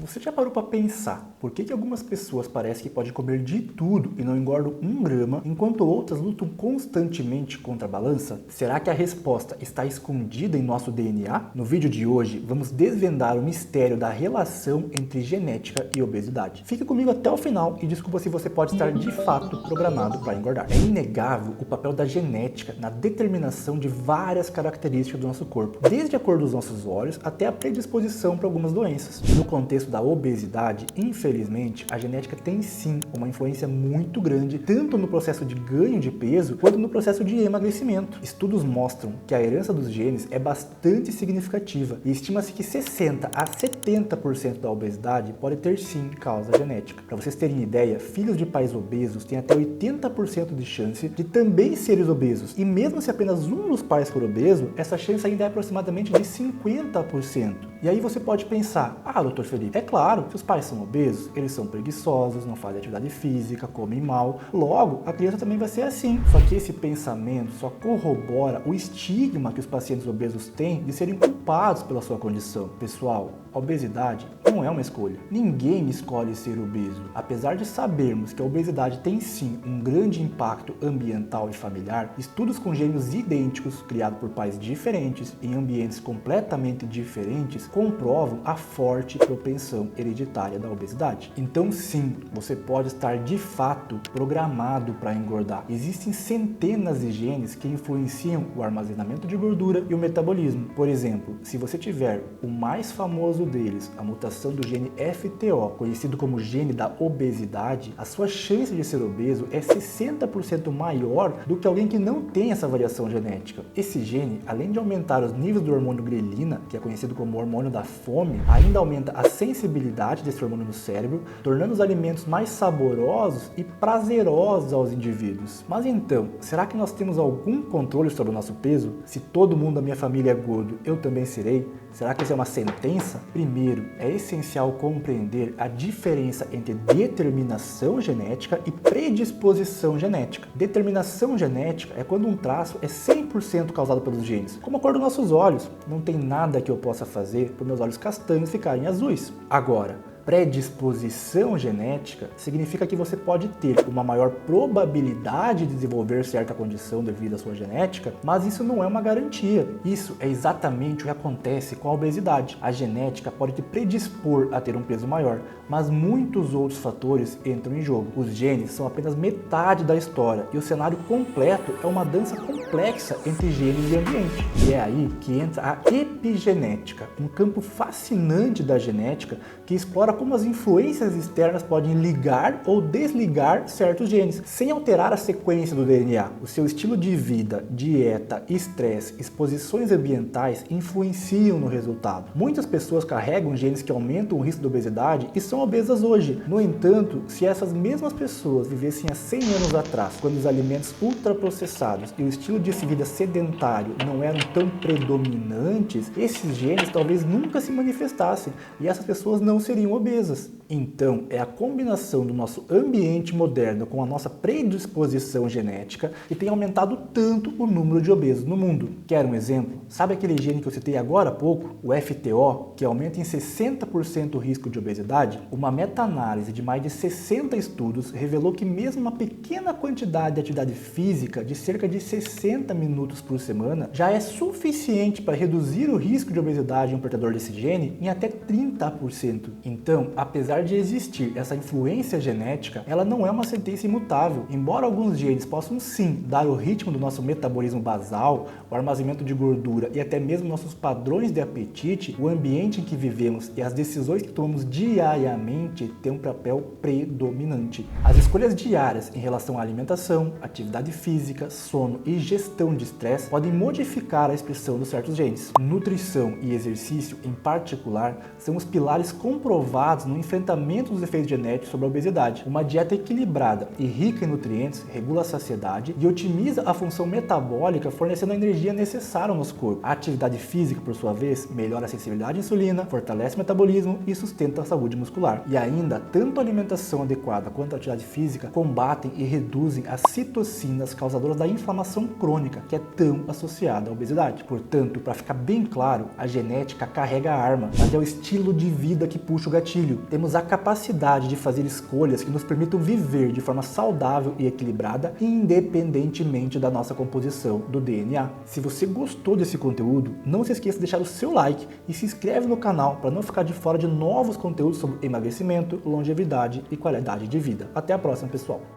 Você já parou para pensar por que algumas pessoas parecem que podem comer de tudo e não engordam 1 grama, enquanto outras lutam constantemente contra a balança? Será que a resposta está escondida em nosso DNA? No vídeo de hoje, vamos desvendar o mistério da relação entre genética e obesidade. Fique comigo até o final e descubra se você pode estar de fato programado para engordar. É inegável o papel da genética na determinação de várias características do nosso corpo, desde a cor dos nossos olhos até a predisposição para algumas doenças. No contexto da obesidade, infelizmente, a genética tem sim uma influência muito grande, tanto no processo de ganho de peso, quanto no processo de emagrecimento. Estudos mostram que a herança dos genes é bastante significativa e estima-se que 60 a 70% da obesidade pode ter sim causa genética. Para vocês terem ideia, filhos de pais obesos têm até 80% de chance de também serem obesos. E mesmo se apenas um dos pais for obeso, essa chance ainda é aproximadamente de 50%. E aí você pode pensar, doutor Felipe, é claro, se os pais são obesos, eles são preguiçosos, não fazem atividade física, comem mal, logo a criança também vai ser assim. Só que esse pensamento só corrobora o estigma que os pacientes obesos têm de serem culpados pela sua condição. Pessoal, a obesidade não é uma escolha. Ninguém escolhe ser obeso. Apesar de sabermos que a obesidade tem sim um grande impacto ambiental e familiar, estudos com gêmeos idênticos, criados por pais diferentes, em ambientes completamente diferentes, comprovam a forte propensão hereditária da obesidade. Então sim, você pode estar de fato programado para engordar. Existem centenas de genes que influenciam o armazenamento de gordura e o metabolismo. Por exemplo, se você tiver o mais famoso deles, a mutação do gene FTO, conhecido como gene da obesidade, a sua chance de ser obeso é 60% maior do que alguém que não tem essa variação genética. Esse gene, além de aumentar os níveis do hormônio grelina, que é conhecido como hormônio da fome, ainda aumenta a sensibilidade desse hormônio no cérebro, tornando os alimentos mais saborosos e prazerosos aos indivíduos. Mas então, será que nós temos algum controle sobre o nosso peso? Se todo mundo da minha família é gordo, eu também serei? Será que isso é uma sentença? Primeiro, é essencial compreender a diferença entre determinação genética e predisposição genética. Determinação genética é quando um traço é 100% causado pelos genes, como a cor dos nossos olhos. Não tem nada que eu possa fazer para meus olhos castanhos ficarem azuis. Agora, predisposição genética significa que você pode ter uma maior probabilidade de desenvolver certa condição devido à sua genética, mas isso não é uma garantia. Isso é exatamente o que acontece com a obesidade. A genética pode te predispor a ter um peso maior, mas muitos outros fatores entram em jogo. Os genes são apenas metade da história e o cenário completo é uma dança complexa entre genes e ambiente. E é aí que entra a epigenética, um campo fascinante da genética que explora como as influências externas podem ligar ou desligar certos genes, sem alterar a sequência do DNA. O seu estilo de vida, dieta, estresse, exposições ambientais influenciam no resultado. Muitas pessoas carregam genes que aumentam o risco de obesidade e são obesas hoje. No entanto, se essas mesmas pessoas vivessem há 100 anos atrás, quando os alimentos ultraprocessados e o estilo de vida sedentário não eram tão predominantes, esses genes talvez nunca se manifestassem e essas pessoas não seriam obesas. Então, é a combinação do nosso ambiente moderno com a nossa predisposição genética que tem aumentado tanto o número de obesos no mundo. Quer um exemplo? Sabe aquele gene que eu citei agora há pouco, o FTO, que aumenta em 60% o risco de obesidade? Uma meta-análise de mais de 60 estudos revelou que mesmo uma pequena quantidade de atividade física de cerca de 60 minutos por semana já é suficiente para reduzir o risco de obesidade em um portador desse gene em até 30%. Então, apesar de existir essa influência genética, ela não é uma sentença imutável. Embora alguns genes possam sim dar o ritmo do nosso metabolismo basal, o armazenamento de gordura e até mesmo nossos padrões de apetite, o ambiente em que vivemos e as decisões que tomamos diariamente têm um papel predominante. As escolhas diárias em relação à alimentação, atividade física, sono e gestão de estresse podem modificar a expressão de certos genes. Nutrição e exercício, em particular, são os pilares comprovados no enfrentamento dos efeitos genéticos sobre a obesidade. Uma dieta equilibrada e rica em nutrientes regula a saciedade e otimiza a função metabólica, fornecendo a energia necessária ao nosso corpo. A atividade física, por sua vez, melhora a sensibilidade à insulina, fortalece o metabolismo e sustenta a saúde muscular. E ainda, tanto a alimentação adequada quanto a atividade física combatem e reduzem as citocinas causadoras da inflamação crônica crônica, que é tão associada à obesidade. Portanto, para ficar bem claro, a genética carrega a arma, mas é o estilo de vida que puxa o gatilho. Temos a capacidade de fazer escolhas que nos permitam viver de forma saudável e equilibrada, independentemente da nossa composição do DNA. Se você gostou desse conteúdo, não se esqueça de deixar o seu like e se inscreve no canal para não ficar de fora de novos conteúdos sobre emagrecimento, longevidade e qualidade de vida. Até a próxima, pessoal!